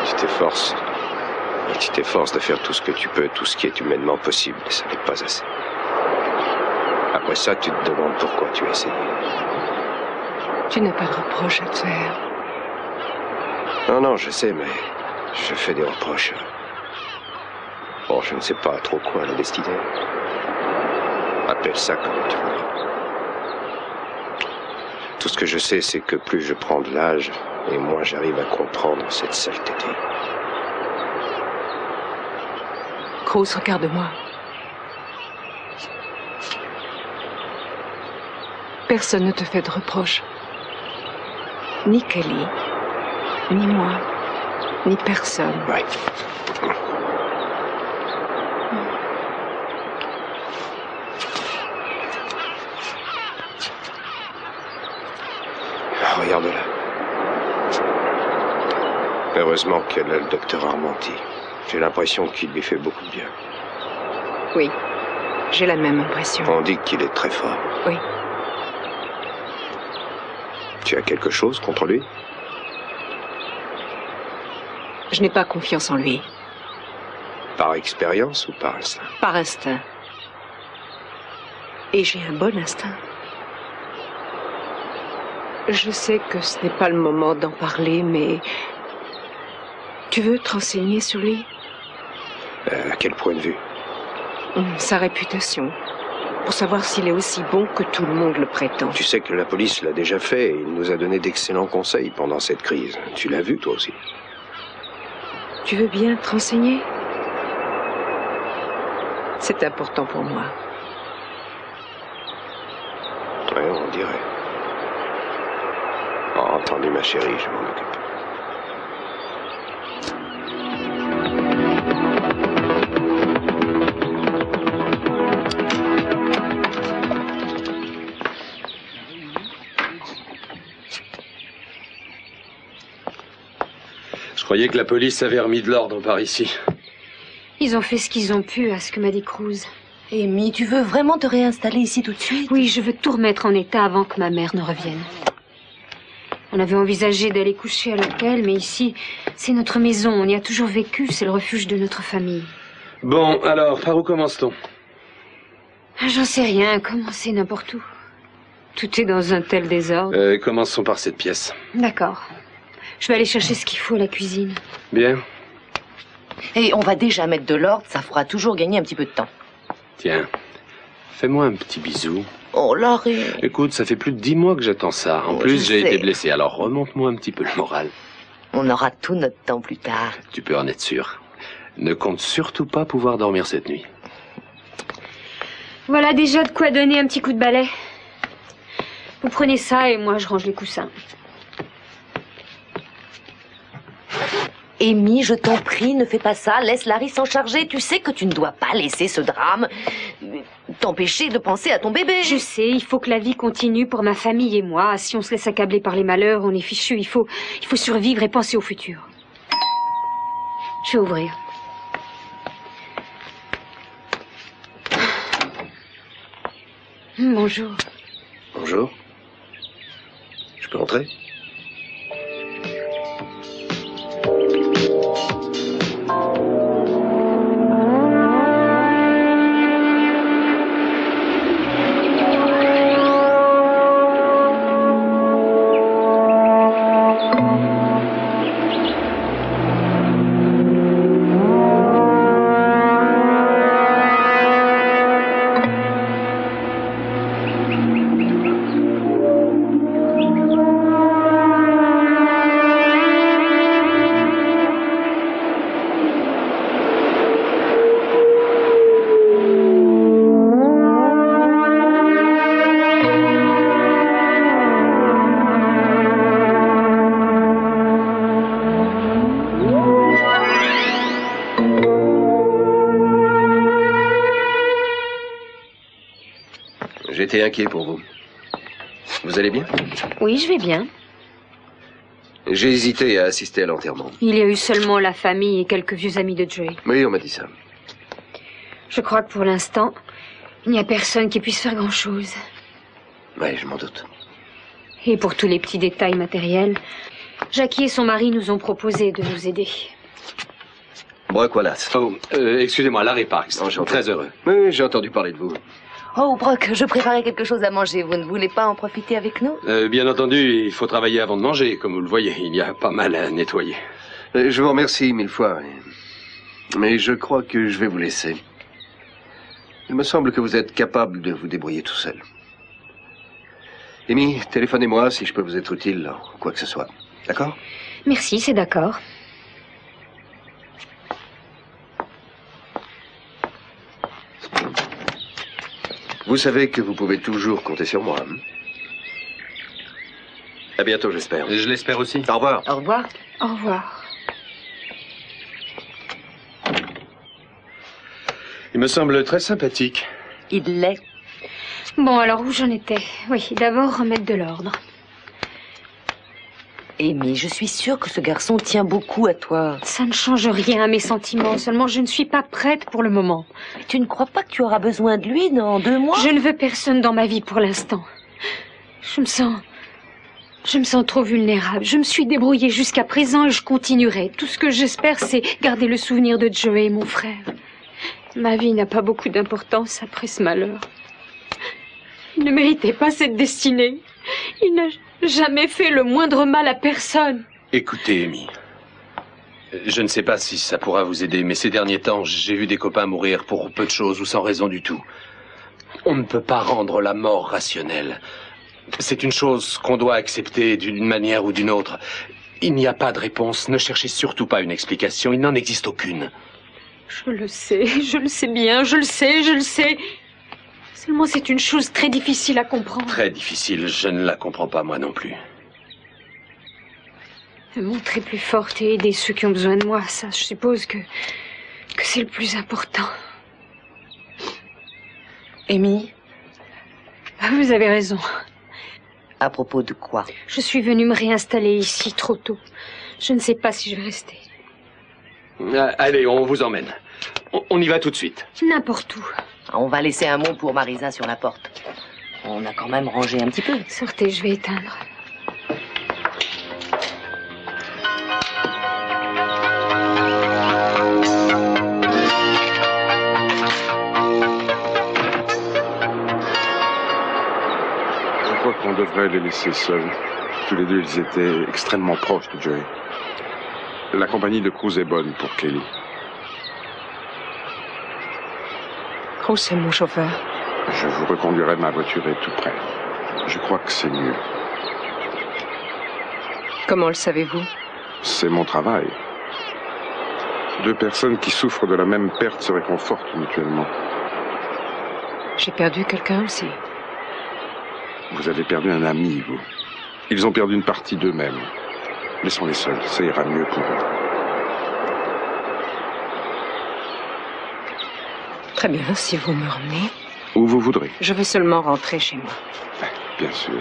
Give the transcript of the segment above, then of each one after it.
Tu t'efforces. Et tu t'efforces de faire tout ce que tu peux, tout ce qui est humainement possible. Et ça n'est pas assez. Après ça, tu te demandes pourquoi tu as essayé. Tu n'as pas de reproche à te faire. Non, non, je sais, mais je fais des reproches. Bon, je ne sais pas trop quoi, la destinée. Appelle ça comme tu veux. Tout ce que je sais, c'est que plus je prends de l'âge, et moins j'arrive à comprendre cette saleté de vie. Cruz, regarde-moi. Personne ne te fait de reproche. Ni Kelly, ni moi, ni personne. Oui. Regarde-la. Heureusement qu'elle a le docteur Armenti. J'ai l'impression qu'il lui fait beaucoup de bien. Oui, j'ai la même impression. On dit qu'il est très fort. Oui. Tu as quelque chose contre lui? Je n'ai pas confiance en lui. Par expérience ou par instinct? Par instinct. Et j'ai un bon instinct. Je sais que ce n'est pas le moment d'en parler, mais... Tu veux te renseigner sur lui? À quel point de vue? Sa réputation. Pour savoir s'il est aussi bon que tout le monde le prétend. Tu sais que la police l'a déjà fait et il nous a donné d'excellents conseils pendant cette crise. Tu l'as vu, toi aussi? Tu veux bien te renseigner? C'est important pour moi. Oui, on dirait. Oh, entendu, ma chérie, je m'en occupe. Je croyais que la police avait remis de l'ordre par ici. Ils ont fait ce qu'ils ont pu, à ce que m'a dit Cruz. Amy, tu veux vraiment te réinstaller ici tout de suite? Oui, je veux tout remettre en état avant que ma mère ne revienne. On avait envisagé d'aller coucher à l'hôtel, mais ici, c'est notre maison. On y a toujours vécu, c'est le refuge de notre famille. Bon, alors, par où commence-t-on? J'en sais rien, commencer n'importe où. Tout est dans un tel désordre. Commençons par cette pièce. D'accord. Je vais aller chercher ce qu'il faut à la cuisine. Bien. Et on va déjà mettre de l'ordre, ça fera toujours gagner un petit peu de temps. Tiens, fais-moi un petit bisou. Oh, Larry. Écoute, ça fait plus de 10 mois que j'attends ça. En plus, j'ai été blessé, alors remonte-moi un petit peu le moral. On aura tout notre temps plus tard. Tu peux en être sûr. Ne compte surtout pas pouvoir dormir cette nuit. Voilà déjà de quoi donner un petit coup de balai. Vous prenez ça et moi je range les coussins. Amy, je t'en prie, ne fais pas ça. Laisse Larry s'en charger. Tu sais que tu ne dois pas laisser ce drame t'empêcher de penser à ton bébé. Je sais, il faut que la vie continue pour ma famille et moi. Si on se laisse accabler par les malheurs, on est fichu. Il faut survivre et penser au futur. Je vais ouvrir. Bonjour. Bonjour. Je peux entrer? J'étais inquiet pour vous. Vous allez bien? Oui, je vais bien. J'ai hésité à assister à l'enterrement. Il y a eu seulement la famille et quelques vieux amis de Joey. Oui, on m'a dit ça. Je crois que pour l'instant, il n'y a personne qui puisse faire grand-chose. Oui, je m'en doute. Et pour tous les petits détails matériels, Jackie et son mari nous ont proposé de nous aider. Brock Wallace. Oh, excusez-moi, Larry Parks. Enchanté. Très heureux. Oui, j'ai entendu parler de vous. Oh, Brock, je préparais quelque chose à manger. Vous ne voulez pas en profiter avec nous? Bien entendu, il faut travailler avant de manger. Comme vous le voyez, il y a pas mal à nettoyer. Je vous remercie 1000 fois. Mais je crois que je vais vous laisser. Il me semble que vous êtes capable de vous débrouiller tout seul. Amy, téléphonez-moi si je peux vous être utile, ou quoi que ce soit. D'accord? Merci, c'est d'accord. Vous savez que vous pouvez toujours compter sur moi. Hein? À bientôt, j'espère. Je l'espère aussi. Au revoir. Au revoir. Au revoir. Il me semble très sympathique. Il l'est. Bon, alors où j'en étais? Oui, d'abord remettre de l'ordre. Amy, je suis sûre que ce garçon tient beaucoup à toi. Ça ne change rien à mes sentiments, seulement je ne suis pas prête pour le moment. Mais tu ne crois pas que tu auras besoin de lui dans 2 mois? Je ne veux personne dans ma vie pour l'instant. Je me sens trop vulnérable. Je me suis débrouillée jusqu'à présent et je continuerai. Tout ce que j'espère, c'est garder le souvenir de Joey, mon frère. Ma vie n'a pas beaucoup d'importance après ce malheur. Il ne méritait pas cette destinée. Il n'a jamais fait le moindre mal à personne. Écoutez, Amy. Je ne sais pas si ça pourra vous aider, mais ces derniers temps, j'ai vu des copains mourir pour peu de choses ou sans raison du tout. On ne peut pas rendre la mort rationnelle. C'est une chose qu'on doit accepter d'une manière ou d'une autre. Il n'y a pas de réponse. Ne cherchez surtout pas une explication. Il n'en existe aucune. Je le sais bien, je le sais. Seulement, c'est une chose très difficile à comprendre. Très difficile, je ne la comprends pas moi non plus. Me montrer plus forte et aider ceux qui ont besoin de moi, ça, je suppose que c'est le plus important. Amy? Vous avez raison. À propos de quoi? Je suis venue me réinstaller ici trop tôt. Je ne sais pas si je vais rester. Allez, on vous emmène. On y va tout de suite. N'importe où. On va laisser un mot pour Marisa sur la porte. On a quand même rangé un petit peu. Sortez, je vais éteindre. Je crois qu'on devrait les laisser seuls. Tous les deux, ils étaient extrêmement proches de Joey. La compagnie de Cruz est bonne pour Kelly. Cruz, c'est mon chauffeur. Je vous reconduirai, ma voiture est tout près. Je crois que c'est mieux. Comment le savez-vous? C'est mon travail. 2 personnes qui souffrent de la même perte se réconfortent mutuellement. J'ai perdu quelqu'un aussi. Vous avez perdu un ami, vous. Ils ont perdu une partie d'eux-mêmes. Laissons-les seuls, ça ira mieux pour eux. Très bien, si vous me ramenez. Où vous voudrez. Je veux seulement rentrer chez moi. Bien sûr.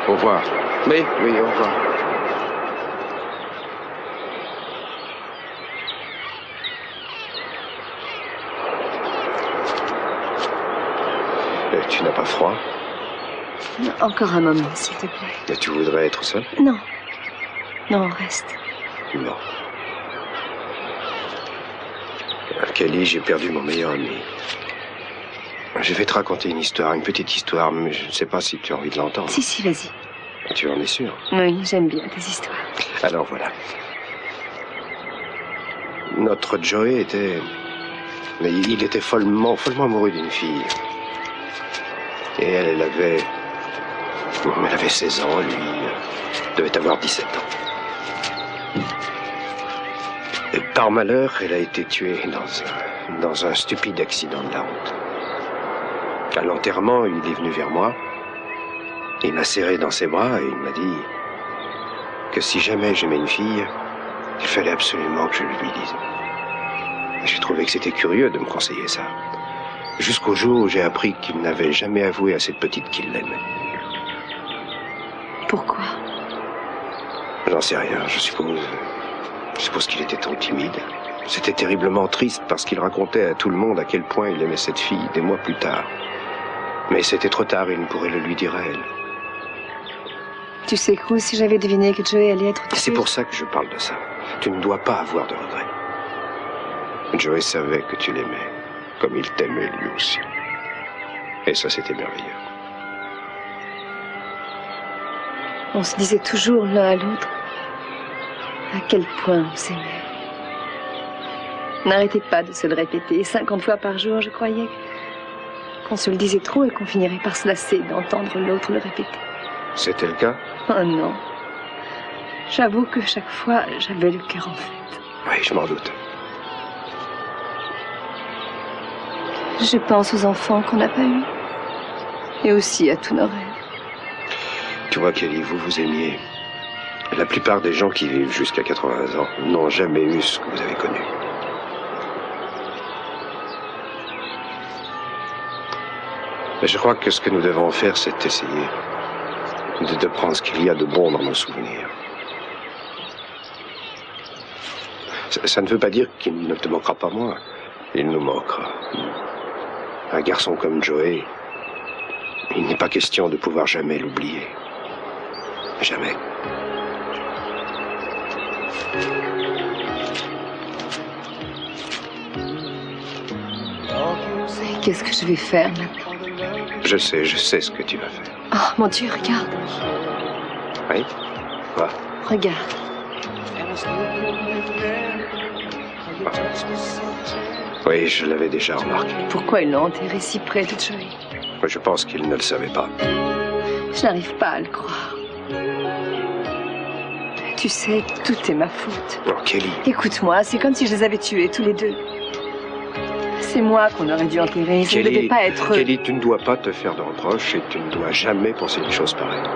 Au revoir. Oui, au revoir. Tu n'as pas froid? Encore un moment, s'il te plaît. Et tu voudrais être seul? Non. Non, reste. Non. Kelly, j'ai perdu mon meilleur ami. Je vais te raconter une histoire, une petite histoire, mais je ne sais pas si tu as envie de l'entendre. Si, vas-y. Tu en es sûr? Oui, j'aime bien tes histoires. Alors voilà. Notre Joey était... Il était follement amoureux d'une fille. Et elle avait 16 ans, lui devait avoir 17 ans. Et par malheur, elle a été tuée dans un stupide accident de la route. À l'enterrement, il est venu vers moi. Il m'a serré dans ses bras et il m'a dit que si jamais j'aimais une fille, il fallait absolument que je le lui dise. J'ai trouvé que c'était curieux de me conseiller ça. Jusqu'au jour où j'ai appris qu'il n'avait jamais avoué à cette petite qu'il l'aimait. Pourquoi? J'en sais rien, je suppose qu'il était trop timide. C'était terriblement triste parce qu'il racontait à tout le monde à quel point il aimait cette fille des mois plus tard. Mais c'était trop tard, il ne pourrait le lui dire à elle. Tu sais, Cruz, si j'avais deviné que Joey allait être... C'est pour ça que je parle de ça. Tu ne dois pas avoir de regrets. Joey savait que tu l'aimais, comme il t'aimait lui aussi. Et ça, c'était merveilleux. On se disait toujours l'un à l'autre à quel point on s'aimait. On n'arrêtait pas de se le répéter. 50 fois par jour, je croyais qu'on se le disait trop et qu'on finirait par se lasser d'entendre l'autre le répéter. C'était le cas? Oh non. J'avoue que chaque fois, j'avais le cœur en fête. Oui, je m'en doute. Je pense aux enfants qu'on n'a pas eus. Et aussi à tous nos rêves. Tu vois, Kelly, vous vous aimiez. La plupart des gens qui vivent jusqu'à 80 ans n'ont jamais eu ce que vous avez connu. Mais je crois que ce que nous devons faire, c'est essayer de prendre ce qu'il y a de bon dans nos souvenirs. Ça ne veut pas dire qu'il ne te manquera pas moins. Il nous manquera. Un garçon comme Joey, il n'est pas question de pouvoir jamais l'oublier. Jamais. Qu'est-ce que je vais faire maintenant? Je sais ce que tu vas faire. Oh, mon Dieu, regarde. Oui? Quoi? Regarde. Oui, je l'avais déjà remarqué. Pourquoi ils l'ont enterré si près de Joey? Je pense qu'il ne le savait pas. Je n'arrive pas à le croire. Tu sais, tout est ma faute. Oh, Kelly. Écoute-moi, c'est comme si je les avais tués tous les deux. C'est moi qu'on aurait dû enterrer. Je ne devais pas être... Kelly, tu ne dois pas te faire de reproches et tu ne dois jamais penser une chose pareille.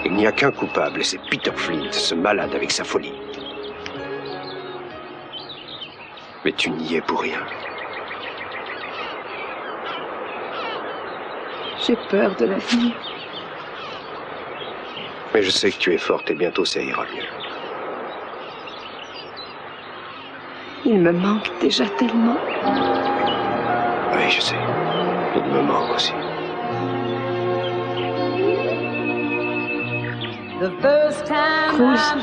Il n'y a qu'un coupable et c'est Peter Flint, ce malade avec sa folie. Mais tu n'y es pour rien. J'ai peur de l'avenir. Mais je sais que tu es forte et bientôt ça ira mieux. Il me manque déjà tellement. Oui, je sais. Il me manque aussi. Cruz,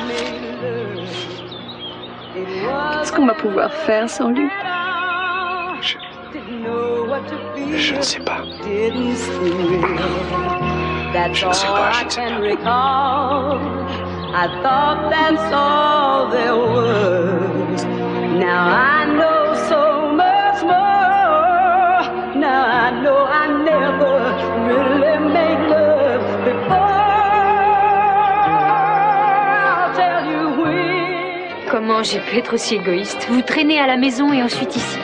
qu'est-ce qu'on va pouvoir faire sans lui? Je ne sais pas. Je ne sais pas, je ne sais pas. I thought that's all there was. Now I know so much more. Now I know I never really made love before. I'll tell you when. Comment j'ai pu être aussi égoïste? Vous traînez à la maison et ensuite ici.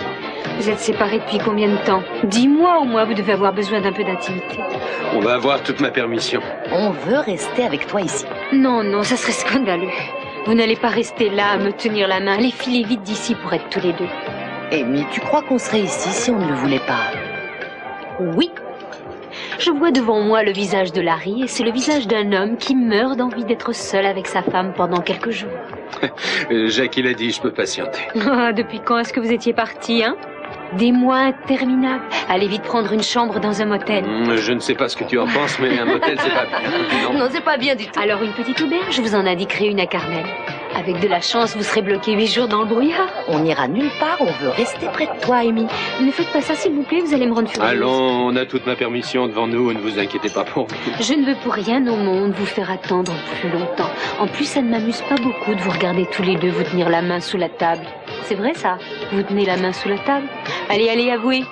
Vous êtes séparés depuis combien de temps? 10 mois au moins, vous devez avoir besoin d'un peu d'intimité. On va avoir toute ma permission. On veut rester avec toi ici. Non, non, ça serait scandaleux. Vous n'allez pas rester là à me tenir la main. Allez, filez vite d'ici pour être tous les deux. Amy, tu crois qu'on serait ici si on ne le voulait pas? Oui. Je vois devant moi le visage de Larry et c'est le visage d'un homme qui meurt d'envie d'être seul avec sa femme pendant quelques jours. Jacques, il a dit, je peux patienter. Ah, depuis quand est-ce que vous étiez partis, hein? Des mois interminables. Allez vite prendre une chambre dans un motel. Je ne sais pas ce que tu en penses, mais un motel, c'est pas bien. Non, c'est pas bien du tout. Alors une petite auberge, je vous en indiquerai une à Carmel. Avec de la chance, vous serez bloqué 8 jours dans le brouillard. On n'ira nulle part, on veut rester près de toi, Amy. Ne faites pas ça, s'il vous plaît, vous allez me rendre furieuse. Allons, on a toute ma permission devant nous, ne vous inquiétez pas pour nous. Je ne veux pour rien au monde vous faire attendre plus longtemps. En plus, ça ne m'amuse pas beaucoup de vous regarder tous les deux vous tenir la main sous la table. C'est vrai ça? Vous tenez la main sous la table? Allez, allez, avouez.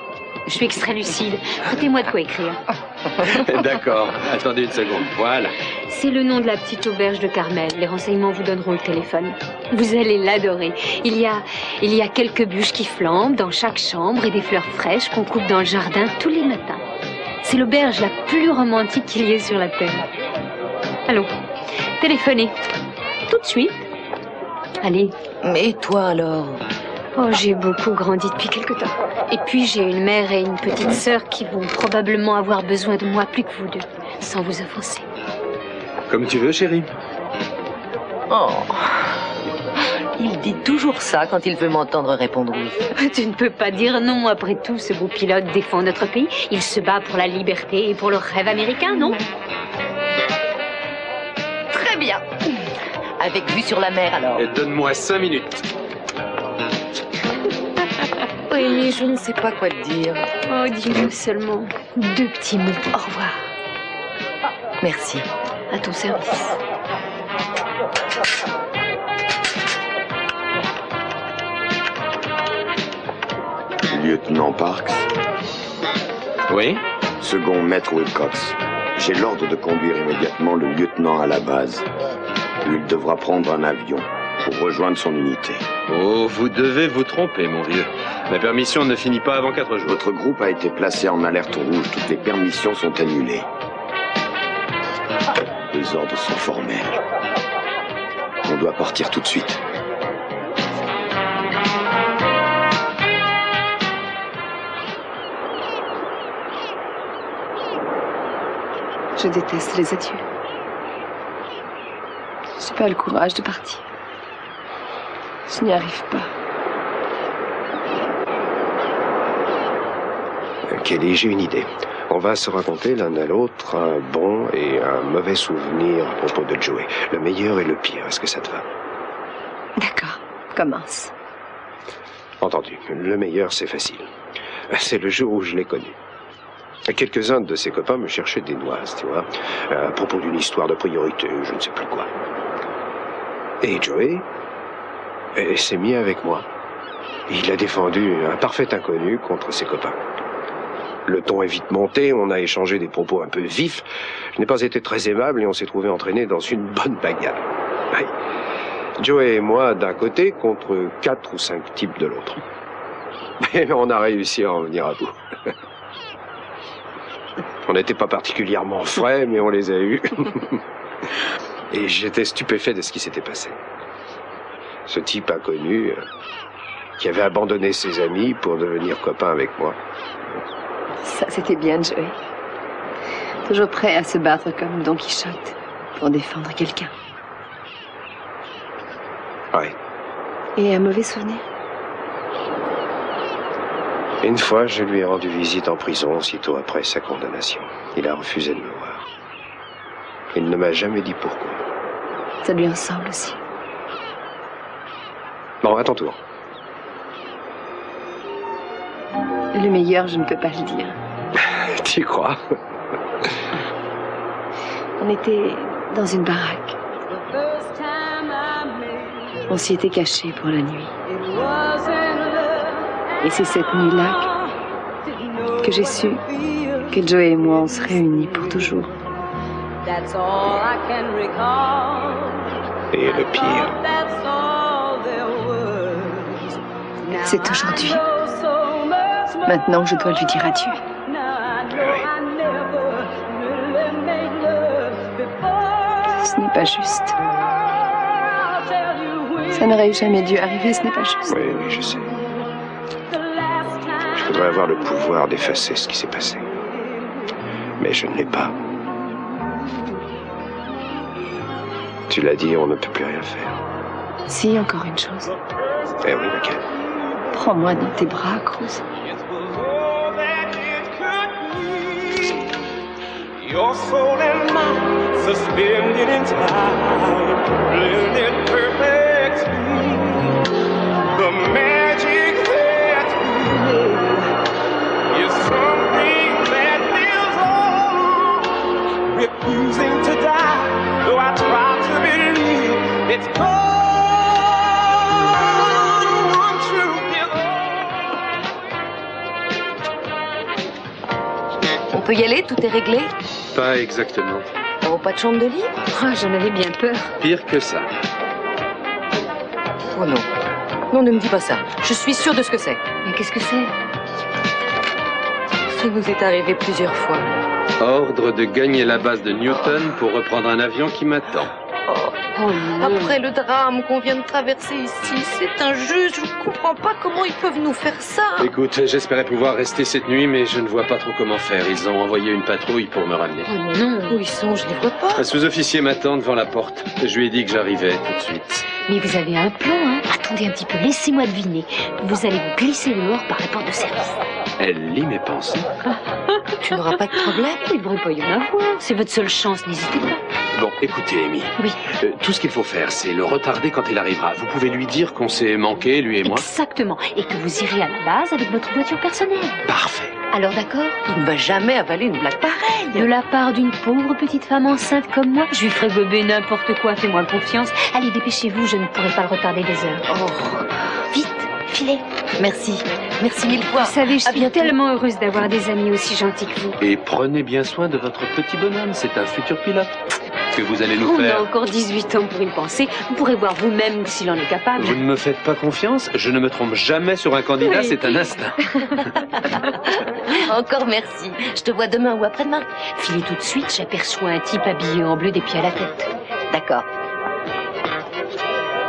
Je suis extra lucide. Foutez-moi de quoi écrire. D'accord, attendez une seconde, voilà. C'est le nom de la petite auberge de Carmel. Les renseignements vous donneront le téléphone. Vous allez l'adorer. Il y a quelques bûches qui flambent dans chaque chambre et des fleurs fraîches qu'on coupe dans le jardin tous les matins. C'est l'auberge la plus romantique qu'il y ait sur la terre. Allons, téléphonez. Tout de suite. Allez. Mais toi alors? Oh, j'ai beaucoup grandi depuis quelque temps. Et puis j'ai une mère et une petite sœur qui vont probablement avoir besoin de moi plus que vous deux, sans vous offenser. Comme tu veux, chérie. Oh. Il dit toujours ça quand il veut m'entendre répondre oui. Tu ne peux pas dire non. Après tout, ce beau pilote défend notre pays. Il se bat pour la liberté et pour le rêve américain, non? Très bien. Avec vue sur la mer, alors. Et donne-moi 5 minutes. Oui, je ne sais pas quoi te dire. Oh, dis-moi seulement 2 petits mots. Au revoir. Merci. À ton service. Lieutenant Parks, Oui? second maître Wilcox, j'ai l'ordre de conduire immédiatement le lieutenant à la base. Il devra prendre un avion pour rejoindre son unité. Oh, vous devez vous tromper, mon vieux. La permission ne finit pas avant 4 jours. Votre groupe a été placé en alerte rouge. Toutes les permissions sont annulées. Les ordres sont formels. On doit partir tout de suite. Je déteste les adieux. J'ai pas le courage de partir. Je n'y arrive pas. Kelly, j'ai une idée. On va se raconter l'un à l'autre un bon et un mauvais souvenir à propos de Joey. Le meilleur et le pire. Est-ce que ça te va? D'accord, commence. Entendu. Le meilleur, c'est facile. C'est le jour où je l'ai connu. Quelques-uns de ses copains me cherchaient des noises, tu vois, à propos d'une histoire de priorité, je ne sais plus quoi. Et Joey s'est mis avec moi. Il a défendu un parfait inconnu contre ses copains. Le ton est vite monté, on a échangé des propos un peu vifs. Je n'ai pas été très aimable et on s'est trouvé entraînés dans une bonne bagarre. Oui. Joey et moi d'un côté contre 4 ou 5 types de l'autre. Mais on a réussi à en venir à bout. On n'était pas particulièrement frais, mais on les a eus. Et j'étais stupéfait de ce qui s'était passé. Ce type inconnu qui avait abandonné ses amis pour devenir copain avec moi. Ça, c'était bien, Joey. Toujours prêt à se battre comme Don Quichotte pour défendre quelqu'un. Ouais. Et un mauvais souvenir? Une fois, je lui ai rendu visite en prison aussitôt après sa condamnation. Il a refusé de me voir. Il ne m'a jamais dit pourquoi. Ça lui ressemble aussi. Bon, à ton tour. Le meilleur, je ne peux pas le dire. Tu crois? On était dans une baraque. On s'y était cachés pour la nuit. Et c'est cette nuit-là que j'ai su que Joey et moi, on se réunit pour toujours. Et le pire? C'est aujourd'hui. Maintenant, je dois lui dire adieu. Ce n'est pas juste. Ça n'aurait jamais dû arriver, ce n'est pas juste. Oui, oui, je sais. Je voudrais avoir le pouvoir d'effacer ce qui s'est passé. Mais je ne l'ai pas. Tu l'as dit, on ne peut plus rien faire. Si, encore une chose. Eh oui, laquelle? Prends-moi dans tes bras, Cruz. Your soul and mine suspended in time, blended perfectly. The magic that we know is something that lives on, refusing to die. Though I try to believe it's gone. One truth is all. On peut y aller, tout est réglé? Pas exactement. Oh, pas de chambre de lit? Oh, j'en avais bien peur. Pire que ça. Oh non. Non, ne me dis pas ça. Je suis sûre de ce que c'est. Mais qu'est-ce que c'est? Ça nous est arrivé plusieurs fois. Ordre de gagner la base de Newton pour reprendre un avion qui m'attend. Oh non. Après le drame qu'on vient de traverser ici, c'est injuste. Je ne comprends pas comment ils peuvent nous faire ça. Écoute, j'espérais pouvoir rester cette nuit, mais je ne vois pas trop comment faire. Ils ont envoyé une patrouille pour me ramener. Oh non. Où ils sont? Je les vois pas. Un sous-officier m'attend devant la porte. Je lui ai dit que j'arrivais tout de suite. Mais vous avez un plan, hein? Attendez un petit peu, laissez-moi deviner. Vous allez vous glisser dehors par la porte de service. Elle lit mes pensées. Tu n'auras pas de problème? Il ne devrait pas y en avoir. C'est votre seule chance, n'hésitez pas. Bon, écoutez, Amy. Oui. Tout ce qu'il faut faire, c'est le retarder quand il arrivera. Vous pouvez lui dire qu'on s'est manqué, lui et moi. Exactement. Et que vous irez à la base avec votre voiture personnelle. Parfait. Alors d'accord? Il ne va jamais avaler une blague pareille. De la part d'une pauvre petite femme enceinte comme moi, je lui ferai gober n'importe quoi, fais-moi confiance. Allez, dépêchez-vous, je ne pourrai pas le retarder des heures. Oh, Vite, filez. merci. Merci mille fois. Vous savez, je À suis bientôt. tellement heureuse d'avoir des amis aussi gentils que vous. Et prenez bien soin de votre petit bonhomme, c'est un futur pilote. Que vous allez nous On a faire. encore 18 ans pour y penser. Vous pourrez voir vous-même s'il en est capable. Vous ne me faites pas confiance? Je ne me trompe jamais sur un candidat, Oui. c'est un instinct. Encore merci. Je te vois demain ou après-demain. Filez tout de suite, j'aperçois un type habillé en bleu des pieds à la tête. D'accord.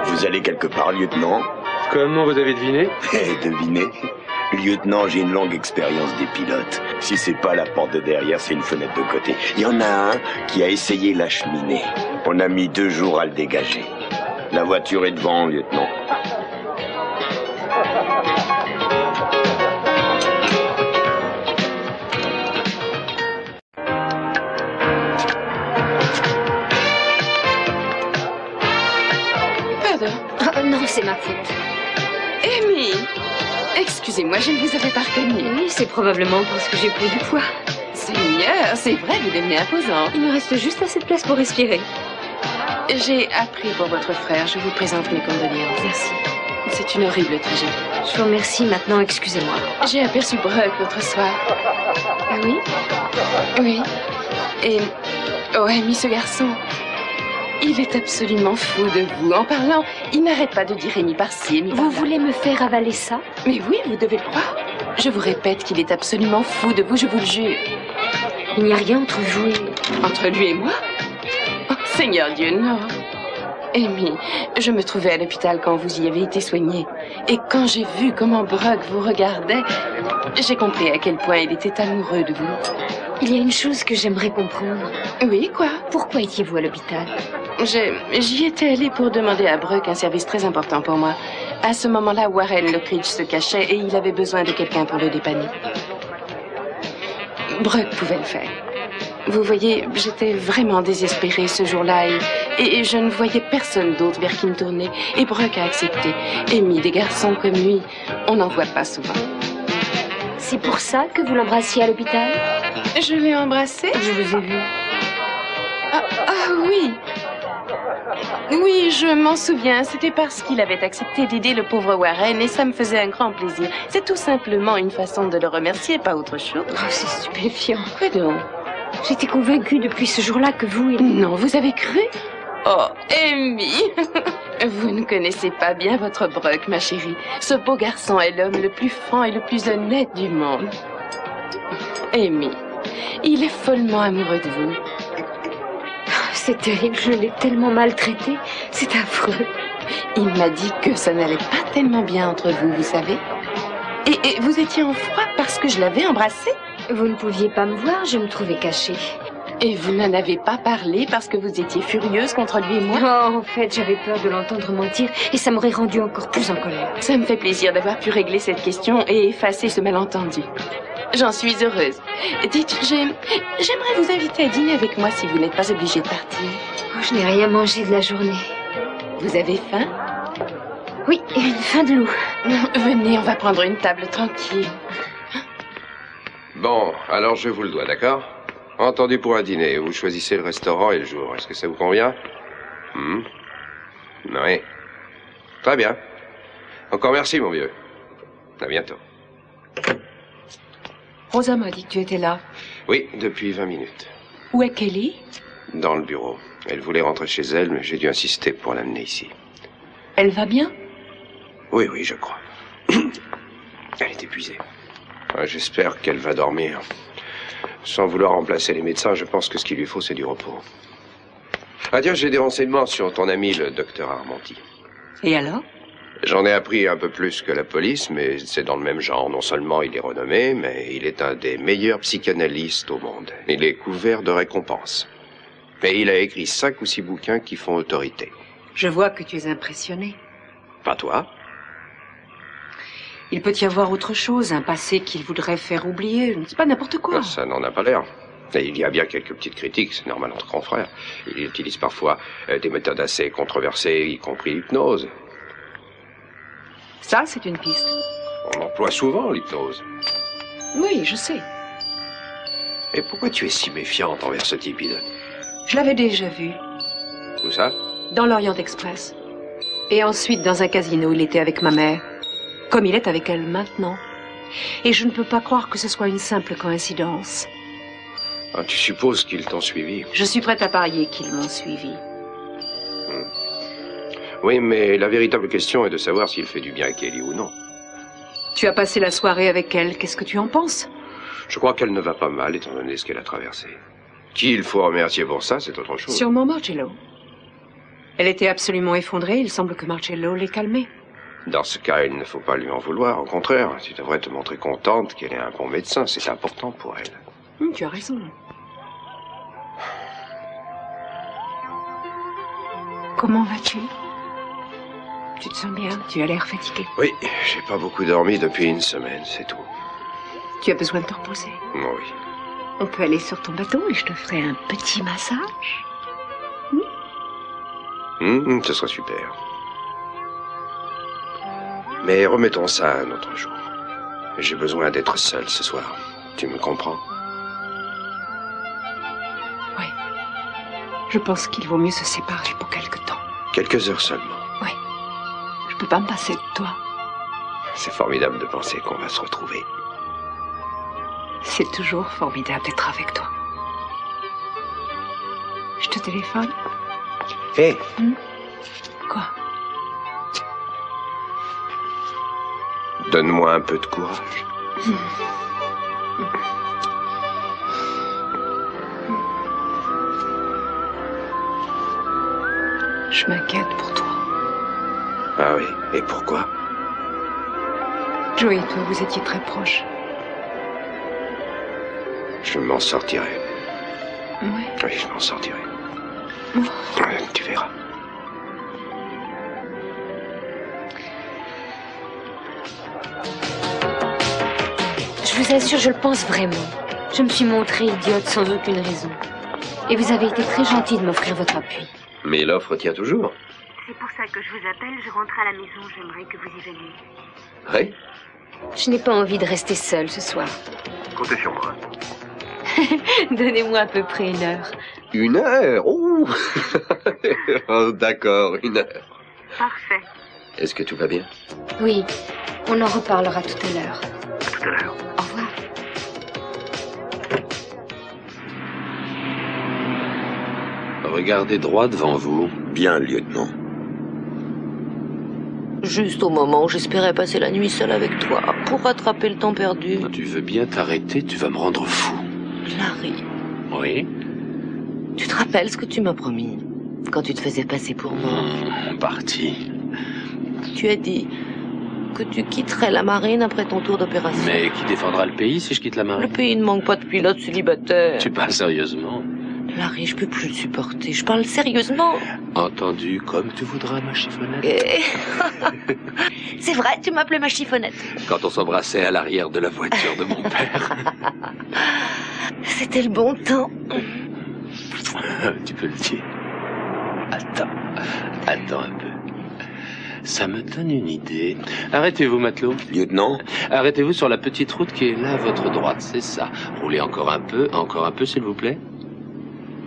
Vous allez quelque part, lieutenant? Comment vous avez deviné? Devinez. Lieutenant, j'ai une longue expérience des pilotes. Si c'est pas la porte de derrière, c'est une fenêtre de côté. Il y en a un qui a essayé la cheminée. On a mis 2 jours à le dégager. La voiture est devant, lieutenant. Pardon. Oh, non, c'est ma faute. Amy! Excusez-moi, je ne vous avais pas reconnu. Oui, c'est probablement parce que j'ai pris du poids. Seigneur, c'est vrai, vous devenez imposant. Il me reste juste assez de place pour respirer. J'ai appris pour votre frère. Je vous présente mes condoléances. Merci. C'est une horrible tragédie. Je vous remercie. Maintenant, excusez-moi. J'ai aperçu Brock l'autre soir. Ah oui? Oui. Et... Oh, Amy, ce garçon... Il est absolument fou de vous. En parlant, il n'arrête pas de dire Amy par-ci, Amy par-là. Vous voulez me faire avaler ça? Mais oui, vous devez le croire. Je vous répète qu'il est absolument fou de vous, je vous le jure. Il n'y a rien entre vous et... Entre lui et moi? Oh, Seigneur Dieu, non. Amy, je me trouvais à l'hôpital quand vous y avez été soignée. Et quand j'ai vu comment Brock vous regardait, j'ai compris à quel point il était amoureux de vous. Il y a une chose que j'aimerais comprendre. Oui, quoi? Pourquoi étiez-vous à l'hôpital? J'y étais allée pour demander à Brock un service très important pour moi. À ce moment-là, Warren Lockridge se cachait et il avait besoin de quelqu'un pour le dépanner. Brock pouvait le faire. Vous voyez, j'étais vraiment désespérée ce jour-là et je ne voyais personne d'autre vers qui me tourner. Et Brock a accepté. Amy, des garçons comme lui, on n'en voit pas souvent. C'est pour ça que vous l'embrassiez à l'hôpital? Je l'ai embrassé? Je vous ai vu. Ah oui. Oui, je m'en souviens. C'était parce qu'il avait accepté d'aider le pauvre Warren et ça me faisait un grand plaisir. C'est tout simplement une façon de le remercier, pas autre chose. Oh, c'est stupéfiant. Quoi donc? J'étais convaincue depuis ce jour-là que vous et... Non, vous avez cru? Oh, Amy! Vous ne connaissez pas bien votre Brock, ma chérie. Ce beau garçon est l'homme le plus franc et le plus honnête du monde. Amy, il est follement amoureux de vous. C'est terrible, je l'ai tellement maltraité. C'est affreux. Il m'a dit que ça n'allait pas tellement bien entre vous, vous savez. Et vous étiez en froid parce que je l'avais embrassé? Vous ne pouviez pas me voir, je me trouvais cachée. Et vous n'en avez pas parlé parce que vous étiez furieuse contre lui et moi? Oh, en fait, j'avais peur de l'entendre mentir et ça m'aurait rendu encore plus en colère. Ça me fait plaisir d'avoir pu régler cette question et effacer ce malentendu. J'en suis heureuse. Dites, j'aimerais vous inviter à dîner avec moi si vous n'êtes pas obligée de partir. Oh, je n'ai rien mangé de la journée. Vous avez faim? Oui, une faim de loup. Venez, on va prendre une table tranquille. Bon, alors je vous le dois, d'accord? Entendu pour un dîner. Vous choisissez le restaurant et le jour. Est-ce que ça vous convient? Oui. Très bien. Encore merci, mon vieux. À bientôt. Rosa m'a dit que tu étais là. Oui, depuis 20 minutes. Où est Kelly? Dans le bureau. Elle voulait rentrer chez elle, mais j'ai dû insister pour l'amener ici. Elle va bien? Oui, je crois. Elle est épuisée. J'espère qu'elle va dormir. Sans vouloir remplacer les médecins, je pense que ce qu'il lui faut, c'est du repos. Ah tiens, j'ai des renseignements sur ton ami, le docteur Armonti. Et alors? J'en ai appris un peu plus que la police, mais c'est dans le même genre. Non seulement il est renommé, mais il est un des meilleurs psychanalystes au monde. Il est couvert de récompenses. Et il a écrit 5 ou 6 bouquins qui font autorité. Je vois que tu es impressionné. Pas toi. Il peut y avoir autre chose, un passé qu'il voudrait faire oublier. C'est pas n'importe quoi. Ça n'en a pas l'air. Et il y a bien quelques petites critiques, c'est normal entre confrères. Il utilise parfois des méthodes assez controversées, y compris l'hypnose. Ça, c'est une piste. On emploie souvent l'hypnose. Oui, je sais. Et pourquoi tu es si méfiante envers ce type, Eden? Je l'avais déjà vu. Où ça? Dans l'Orient Express. Et ensuite, dans un casino, il était avec ma mère. Comme il est avec elle maintenant. Et je ne peux pas croire que ce soit une simple coïncidence. Ah, tu supposes qu'ils t'ont suivi? Je suis prête à parier qu'ils m'ont suivi. Oui, mais la véritable question est de savoir s'il fait du bien à Kelly ou non. Tu as passé la soirée avec elle, qu'est-ce que tu en penses? Je crois qu'elle ne va pas mal, étant donné ce qu'elle a traversé. Qui il faut remercier pour ça, c'est autre chose. Sûrement Marcello. Elle était absolument effondrée, il semble que Marcello l'ait calmée. Dans ce cas, il ne faut pas lui en vouloir. Au contraire, tu devrais te montrer contente qu'elle ait un bon médecin. C'est important pour elle. Tu as raison. Comment vas-tu? Tu te sens bien? Tu as l'air fatigué. Oui, j'ai pas beaucoup dormi depuis une semaine, c'est tout. Tu as besoin de te reposer? Oui. On peut aller sur ton bateau et je te ferai un petit massage. Ce sera super. Mais remettons ça un autre jour. J'ai besoin d'être seul ce soir. Tu me comprends? Oui. Je pense qu'il vaut mieux se séparer pour quelque temps. Quelques heures seulement. Oui. Je peux pas me passer de toi. C'est formidable de penser qu'on va se retrouver. C'est toujours formidable d'être avec toi. Je te téléphone? Hé! Quoi? Donne-moi un peu de courage. Je m'inquiète pour toi. Ah oui, et pourquoi? Joey et toi, vous étiez très proches. Je m'en sortirai. Oui. Oui, je m'en sortirai. Oh. Tu verras. Je vous assure, je le pense vraiment. Je me suis montrée idiote sans aucune raison. Et vous avez été très gentil de m'offrir votre appui. Mais l'offre tient toujours. C'est pour ça que je vous appelle. Je rentre à la maison. J'aimerais que vous y veniez. Oui? Je n'ai pas envie de rester seule ce soir. Comptez sur moi. Donnez-moi à peu près 1 heure. 1 heure? Oh, oh d'accord, 1 heure. Parfait. Est-ce que tout va bien? Oui, on en reparlera tout à l'heure. Tout à l'heure. Au revoir. Regardez droit devant vous. Bien, lieutenant. Juste au moment où j'espérais passer la nuit seule avec toi, pour rattraper le temps perdu. Tu veux bien t'arrêter, tu vas me rendre fou. Larry, Oui? tu te rappelles ce que tu m'as promis quand tu te faisais passer pour moi? Parti. Tu as dit que tu quitterais la marine après ton tour d'opération. Mais qui défendra le pays si je quitte la Le marine? pays ne manque pas de pilotes célibataires. Tu parles sérieusement? Larry, je peux plus le supporter. Je parle sérieusement. Entendu, comme tu voudras, ma chiffonnette. Et... C'est vrai, tu m'appelais ma chiffonnette. Quand on s'embrassait à l'arrière de la voiture de mon père. C'était le bon temps. Tu peux le dire. Attends un peu. Ça me donne une idée. Arrêtez-vous, matelot. Lieutenant? Arrêtez-vous sur la petite route qui est là à votre droite, c'est ça. Roulez encore un peu, s'il vous plaît.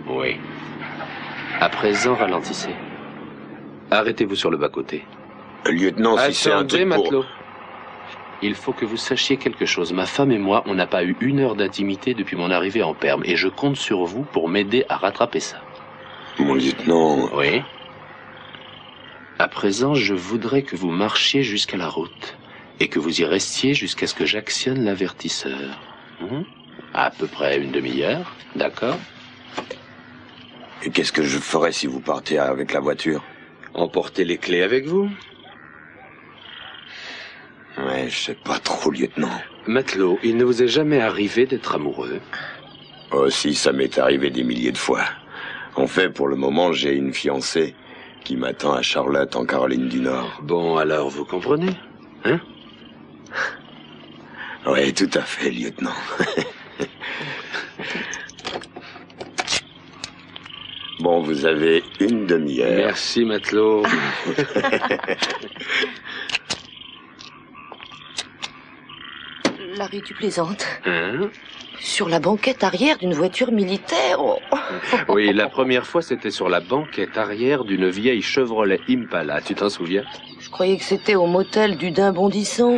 Oui. À présent, ralentissez. Arrêtez-vous sur le bas-côté. Lieutenant, si c'est un truc pour... matelot. Il faut que vous sachiez quelque chose. Ma femme et moi, on n'a pas eu 1 heure d'intimité depuis mon arrivée en Perm, et je compte sur vous pour m'aider à rattraper ça. Mon lieutenant... Oui. À présent, je voudrais que vous marchiez jusqu'à la route, et que vous y restiez jusqu'à ce que j'actionne l'avertisseur. À peu près 1 demi-heure, d'accord? Et qu'est-ce que je ferais si vous partez avec la voiture? Emportez les clés avec vous. Ouais, je sais pas trop, lieutenant. Matelot, il ne vous est jamais arrivé d'être amoureux? Oh si, ça m'est arrivé des milliers de fois. En fait, pour le moment, j'ai une fiancée. qui m'attend à Charlotte, en Caroline du Nord. Bon, alors, vous comprenez, hein? Oui, tout à fait, lieutenant. Bon, vous avez une demi-heure. Merci, matelot. Larry, tu plaisantes? Hein? Sur la banquette arrière d'une voiture militaire? Oh. Oui, la première fois, c'était sur la banquette arrière d'une vieille Chevrolet Impala. Tu t'en souviens? Je croyais que c'était au motel du Daim Bondissant.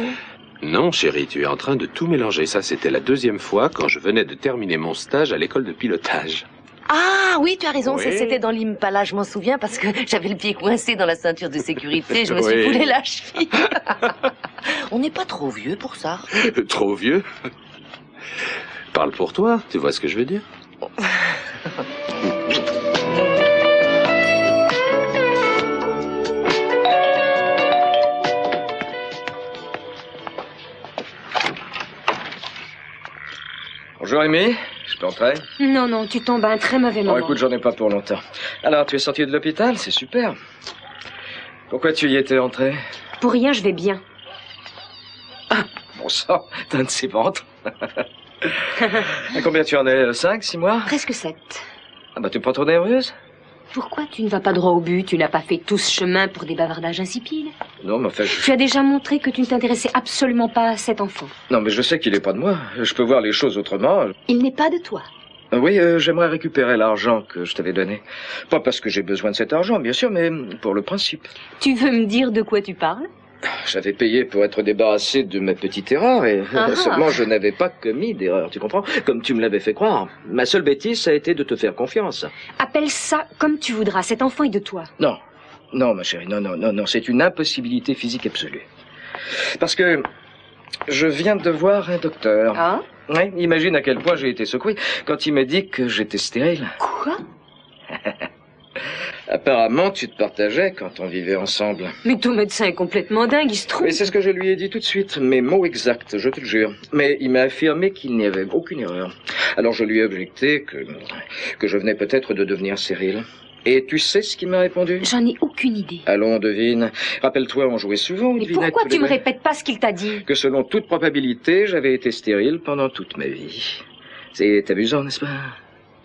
Non, chérie, tu es en train de tout mélanger. Ça, c'était la deuxième fois quand je venais de terminer mon stage à l'école de pilotage. Ah oui, tu as raison, Oui. c'était dans l'Impala, je m'en souviens, parce que j'avais le pied coincé dans la ceinture de sécurité, je me suis Oui. foulé la cheville. On n'est pas trop vieux pour ça. Trop vieux? Parle pour toi, tu vois ce que je veux dire? Bonjour Amy, je peux entrer? Non, non, tu tombes à un très mauvais moment. Bon, écoute, j'en ai pas pour longtemps. Alors, tu es sorti de l'hôpital, c'est super. Pourquoi tu y étais entré? Pour rien, je vais bien. Bon sang, t'as un de ces ventres. À combien tu en es? 5, 6 mois? Presque 7. Ah bah, t'es pas trop nerveuse? Pourquoi tu ne vas pas droit au but? Tu n'as pas fait tout ce chemin pour des bavardages insipides. Non, mais enfin... Tu as déjà montré que tu ne t'intéressais absolument pas à cet enfant. Non, mais je sais qu'il est pas de moi. Je peux voir les choses autrement. Il n'est pas de toi. Oui, j'aimerais récupérer l'argent que je t'avais donné. Pas parce que j'ai besoin de cet argent, bien sûr, mais pour le principe. Tu veux me dire de quoi tu parles? J'avais payé pour être débarrassé de ma petite erreur et seulement je n'avais pas commis d'erreur, tu comprends? Comme tu me l'avais fait croire. Ma seule bêtise, ça a été de te faire confiance. Appelle ça comme tu voudras. Cet enfant est de toi. Non. Non, ma chérie, non. C'est une impossibilité physique absolue. Parce que je viens de voir un docteur. Ah? Oui, imagine à quel point j'ai été secoué quand il m'a dit que j'étais stérile. Quoi? Apparemment, tu te partageais quand on vivait ensemble. Mais ton médecin est complètement dingue, il se trompe. Mais c'est ce que je lui ai dit tout de suite, mes mots exacts, je te le jure. Mais il m'a affirmé qu'il n'y avait aucune erreur. Alors je lui ai objecté que je venais peut-être de devenir stérile. Et tu sais ce qu'il m'a répondu? J'en ai aucune idée. Allons, devine. Rappelle-toi, on jouait souvent. Mais pourquoi tu me répètes pas ce qu'il t'a dit? Que selon toute probabilité, j'avais été stérile pendant toute ma vie. C'est amusant, n'est-ce pas?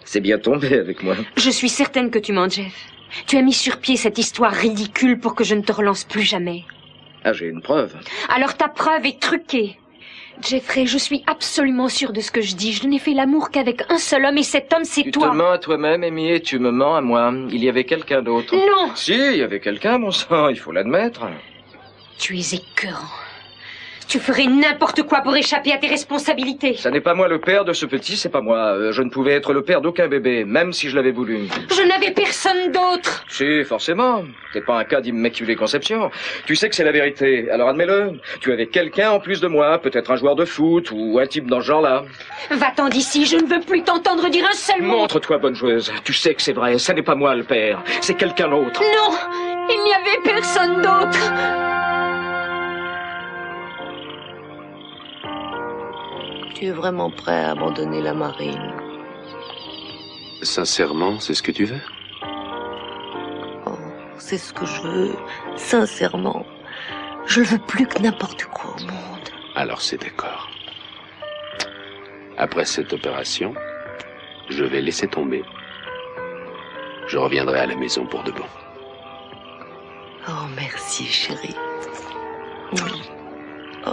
C'est bien tombé avec moi. Je suis certaine que tu mens, Jeff. Tu as mis sur pied cette histoire ridicule pour que je ne te relance plus jamais. Ah, j'ai une preuve. Alors ta preuve est truquée. Jeffrey, je suis absolument sûre de ce que je dis. Je n'ai fait l'amour qu'avec un seul homme et cet homme, c'est toi. Tu te mens à toi-même, Amy, et tu me mens à moi. Il y avait quelqu'un d'autre. Non. Si, il y avait quelqu'un, mon sang, il faut l'admettre. Tu es écœurant. Tu ferais n'importe quoi pour échapper à tes responsabilités. Ça n'est pas moi le père de ce petit, c'est pas moi. Je ne pouvais être le père d'aucun bébé, même si je l'avais voulu. Je n'avais personne d'autre. Si, forcément. T'es pas un cas d'immaculée conception. Tu sais que c'est la vérité, alors admets-le. Tu avais quelqu'un en plus de moi, peut-être un joueur de foot ou un type dans ce genre-là. Va-t'en d'ici, je ne veux plus t'entendre dire un seul mot. Montre-toi bonne joueuse. Tu sais que c'est vrai, ça n'est pas moi le père, c'est quelqu'un d'autre. Non, il n'y avait personne d'autre. Tu es vraiment prêt à abandonner la marine? Sincèrement, c'est ce que tu veux? Oh, c'est ce que je veux, sincèrement. Je ne veux plus que n'importe quoi au monde. Alors c'est d'accord. Après cette opération, je vais laisser tomber. Je reviendrai à la maison pour de bon. Oh, merci, chérie. Oh,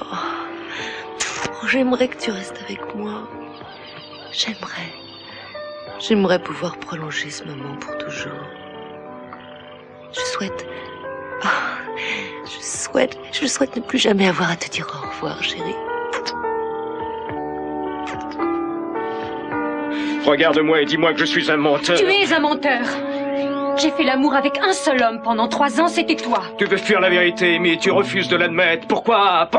j'aimerais que tu restes avec moi. J'aimerais pouvoir prolonger ce moment pour toujours. Je souhaite ne plus jamais avoir à te dire au revoir, chérie. Regarde-moi et dis-moi que je suis un menteur. Tu es un menteur. J'ai fait l'amour avec un seul homme pendant 3 ans, c'était toi. Tu veux fuir la vérité, mais tu refuses de l'admettre. Pourquoi?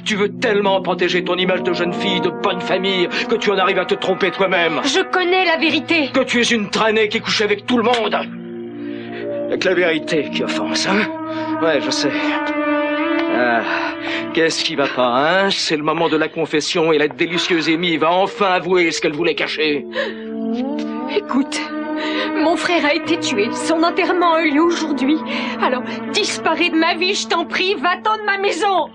Tu veux tellement protéger ton image de jeune fille, de bonne famille, que tu en arrives à te tromper toi-même. Je connais la vérité. Que tu es une traînée qui couche avec tout le monde. Avec la vérité qui offense, hein? Ouais, je sais. Ah, qu'est-ce qui va pas, hein? C'est le moment de la confession et la délicieuse Amy va enfin avouer ce qu'elle voulait cacher. Écoute, Mon frère a été tué. Son enterrement a eu lieu aujourd'hui. Alors, disparais de ma vie, je t'en prie. Va-t'en de ma maison.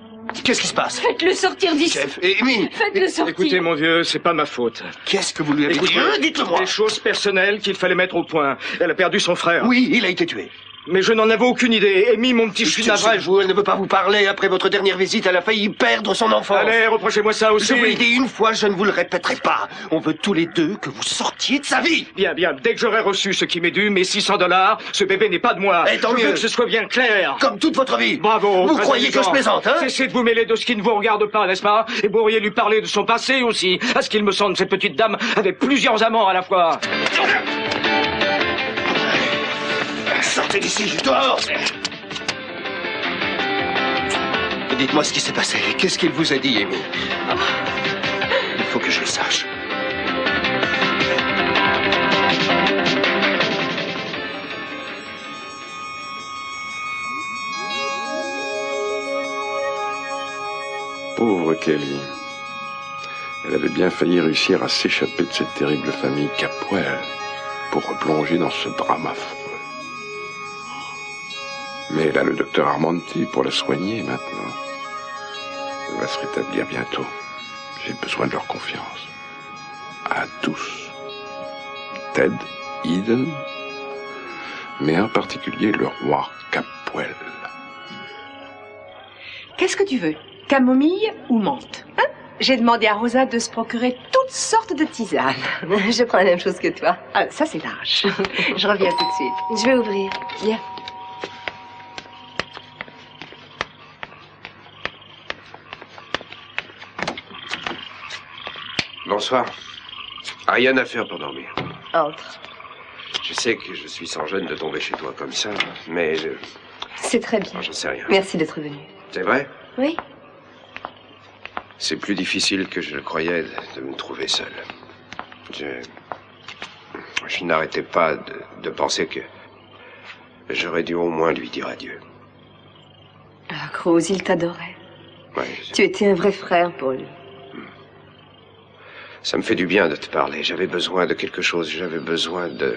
Qu'est-ce qui se passe? Faites-le sortir d'ici. Chef, Amy! Faites-le sortir. Écoutez, mon vieux, c'est pas ma faute. Qu'est-ce que vous lui avez dit? Dites-le-moi! Des choses personnelles qu'il fallait mettre au point. Elle a perdu son frère. Oui, il a été tué. Mais je n'en avais aucune idée. Amy, mon petit, je suis navré. Elle ne veut pas vous parler. Après votre dernière visite, elle a failli perdre son enfant. Allez, reprochez-moi ça aussi. Je vous l'ai dit une fois, je ne vous le répéterai pas. On veut tous les deux que vous sortiez de sa vie. Bien, bien. Dès que j'aurai reçu ce qui m'est dû, mes $600, ce bébé n'est pas de moi. Et tant je mieux. veux que ce soit bien clair. Comme toute votre vie. Bravo. Vous croyez que je plaisante, hein? Cessez de vous mêler de ce qui ne vous regarde pas, n'est-ce pas? Et vous pourriez lui parler de son passé aussi. À ce qu'il me semble, cette petite dame avait plusieurs amants à la fois. Sortez d'ici, dehors! Dites-moi ce qui s'est passé. Qu'est-ce qu'il vous a dit, Amy? Il faut que je le sache. Pauvre Kelly. Elle avait bien failli réussir à s'échapper de cette terrible famille Capwell pour replonger dans ce drame affreux. Mais elle a le docteur Armonti pour la soigner maintenant. Elle va se rétablir bientôt. J'ai besoin de leur confiance. À tous. Ted, Eden, mais en particulier le roi Capwell. Qu'est-ce que tu veux? Camomille ou menthe? Hein? J'ai demandé à Rosa de se procurer toutes sortes de tisanes. Je prends la même chose que toi. Ah, ça, c'est large. Je reviens tout de suite. Je vais ouvrir. Viens. Bonsoir. Rien à faire pour dormir. Entre. Je sais que je suis sans gêne de tomber chez toi comme ça, mais C'est très bien. j'en sais rien. Merci d'être venu. C'est vrai? Oui. C'est plus difficile que je le croyais de me trouver seul. Je n'arrêtais pas de penser que j'aurais dû au moins lui dire adieu. Ah, Cruz, il t'adorait. Ouais, Tu étais un vrai frère pour lui. ça me fait du bien de te parler. J'avais besoin de quelque chose. J'avais besoin de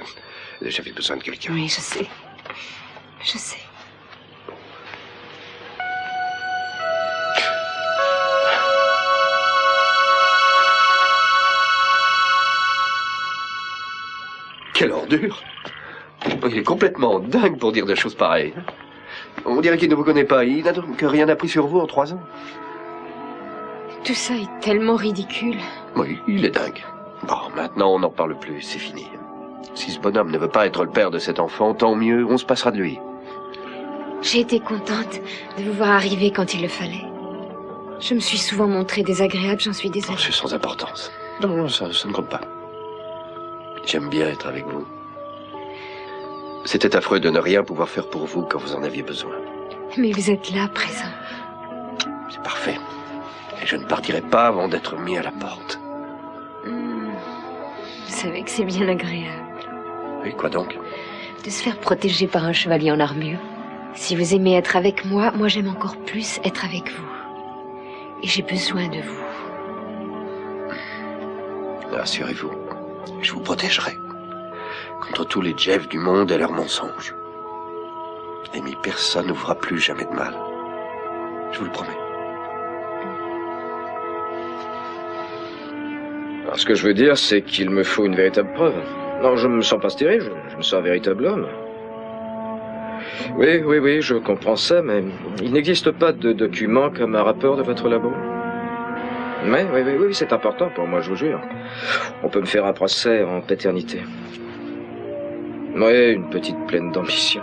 quelqu'un. Oui, je sais. Je sais. Quelle ordure! Il est complètement dingue pour dire des choses pareilles. On dirait qu'il ne vous connaît pas. Il n'a donc rien appris sur vous en 3 ans. Tout ça est tellement ridicule. Oui, il est dingue. Bon, maintenant, on n'en parle plus. C'est fini. Si ce bonhomme ne veut pas être le père de cet enfant, tant mieux. On se passera de lui. J'ai été contente de vous voir arriver quand il le fallait. Je me suis souvent montrée désagréable, j'en suis désolée. Oh, c'est sans importance. Non, ça ne compte pas. J'aime bien être avec vous. C'était affreux de ne rien pouvoir faire pour vous quand vous en aviez besoin. Mais vous êtes là, présent. C'est parfait. Et je ne partirai pas avant d'être mis à la porte. Vous savez que c'est bien agréable. Oui, quoi donc? De se faire protéger par un chevalier en armure. Si vous aimez être avec moi, moi j'aime encore plus être avec vous. Et j'ai besoin de vous. Rassurez-vous, je vous protégerai contre tous les Jeff du monde et leurs mensonges. Amy, personne ne vous fera plus jamais de mal. Je vous le promets. Alors, ce que je veux dire, c'est qu'il me faut une véritable preuve. Non, je me sens pas stérile, je me sens un véritable homme. Oui, je comprends ça, mais il n'existe pas de document comme un rapport de votre labo. Mais oui, c'est important pour moi, je vous jure. On peut me faire un procès en paternité. Oui, une petite pleine d'ambition.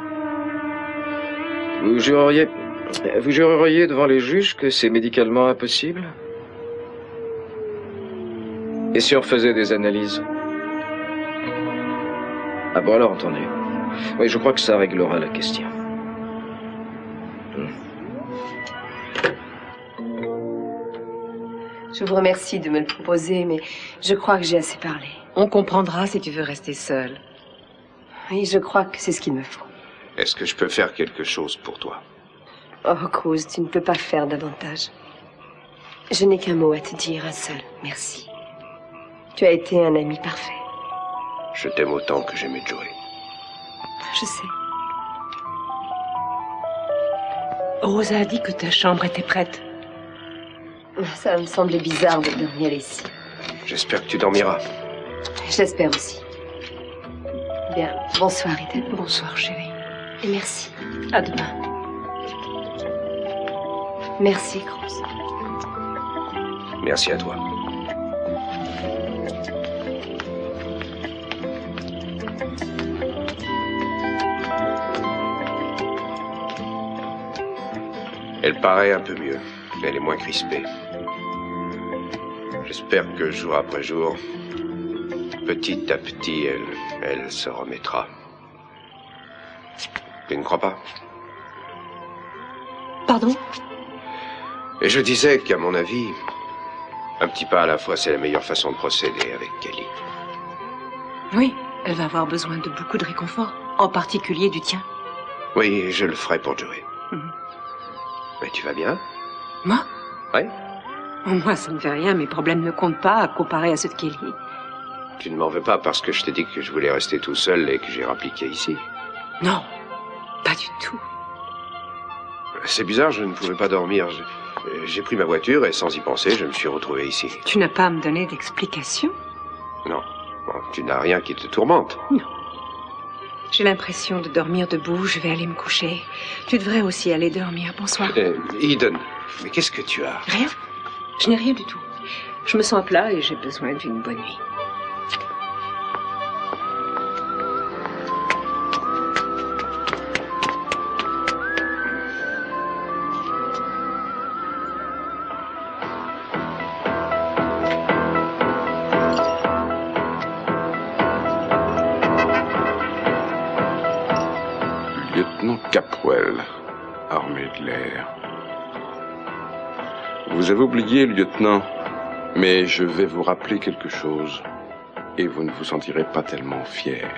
Vous jureriez devant les juges que c'est médicalement impossible? Et si on faisait des analyses? Ah bon, alors entendez. Oui, je crois que ça réglera la question. Je vous remercie de me le proposer, mais je crois que j'ai assez parlé. On comprendra si tu veux rester seule. Oui, je crois que c'est ce qu'il me faut. Est-ce que je peux faire quelque chose pour toi? Oh, Cruz, tu ne peux pas faire davantage. Je n'ai qu'un mot à te dire, un seul. Merci. Tu as été un ami parfait. Je t'aime autant que j'aimais Joey. Je sais. Rosa a dit que ta chambre était prête. Ça me semblait bizarre de dormir ici. J'espère que tu dormiras. J'espère aussi. Bien, bonsoir, Eden. Bonsoir, chérie. Et merci. À demain. Merci, Grosse. Merci à toi. Elle paraît un peu mieux. Elle est moins crispée. J'espère que jour après jour, petit à petit, elle se remettra. Tu ne crois pas? Pardon? Et je disais qu'à mon avis, un petit pas à la fois, c'est la meilleure façon de procéder avec Kelly. Oui, elle va avoir besoin de beaucoup de réconfort, en particulier du tien. Oui, je le ferai pour Joey. Mais tu vas bien? Moi? Oui. Moi, ça ne fait rien, mes problèmes ne comptent pas à comparer à ceux de Kelly. Tu ne m'en veux pas parce que je t'ai dit que je voulais rester tout seul et que j'ai rappliqué ici? Non, pas du tout. C'est bizarre, je ne pouvais pas dormir. J'ai pris ma voiture et sans y penser, je me suis retrouvé ici. Tu n'as pas à me donner d'explications? Non. Bon, tu n'as rien qui te tourmente? Non. J'ai l'impression de dormir debout, je vais aller me coucher. Tu devrais aussi aller dormir. Bonsoir. Eden, mais qu'est-ce que tu as? Rien. Je n'ai rien du tout. Je me sens à plat et j'ai besoin d'une bonne nuit. Lieutenant Capwell, armée de l'air. Vous avez oublié, lieutenant, mais je vais vous rappeler quelque chose, et vous ne vous sentirez pas tellement fier.